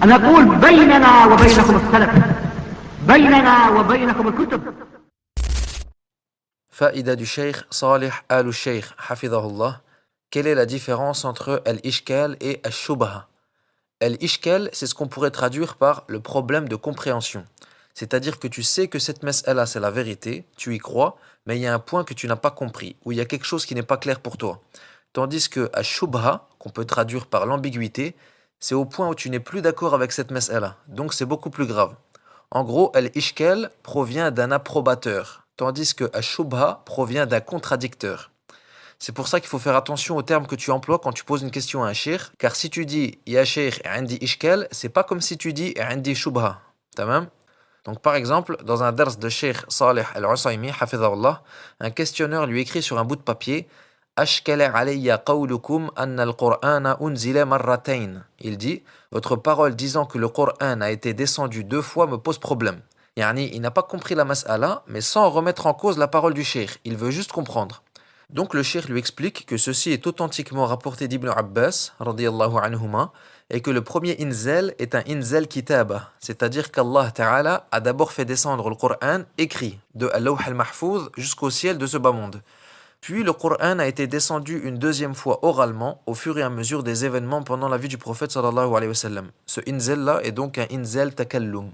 أنا أقول بيننا وبينكم السلف، بيننا وبينكم الكتب. Faïda du Cheikh Salih al-Sheikh, hafidahullah. Quelle est la différence entre al-ishkal et al-shubha? Al-ishkal, c'est ce qu'on pourrait traduire par le problème de compréhension. C'est-à-dire que tu sais que cette mas'ala, c'est la vérité, tu y crois, mais il y a un point que tu n'as pas compris, ou il y a quelque chose qui n'est pas clair pour toi. Tandis que al-shubha, qu'on peut traduire par l'ambiguïté, c'est au point où tu n'es plus d'accord avec cette mas'ala. Donc c'est beaucoup plus grave. En gros, al-ishkal provient d'un approbateur, tandis que al-shubha provient d'un contradicteur. C'est pour ça qu'il faut faire attention aux termes que tu emploies quand tu poses une question à un cheikh, car si tu dis ya cheikh indi ishkal, c'est pas comme si tu dis indi shubha. Tamam? Donc par exemple, dans un dars de Cheikh Salih al-Usaymi, hafidhahullah, un questionneur lui écrit sur un bout de papier Ashkala alayya qawlukum anna al-Qur'ana unzila marratayn. Il dit votre parole disant que le Coran a été descendu 2 fois me pose problème. Yani, il n'a pas compris la mas'ala, mais sans remettre en cause la parole du cheikh. Il veut juste comprendre. Donc le cheikh lui explique que ceci est authentiquement rapporté d'Ibn Abbas, radiyallahu anhuma, et que le premier inzal est un inzal kitaba, c'est-à-dire qu'Allah Ta'ala a d'abord fait descendre le Coran écrit, de Al-Lawh al-Mahfouz jusqu'au ciel de ce bas monde. Puis le Coran a été descendu une 2e fois oralement au fur et à mesure des événements pendant la vie du prophète sallallahu alayhi wa sallam. Ce inzal là est donc un inzal takallum.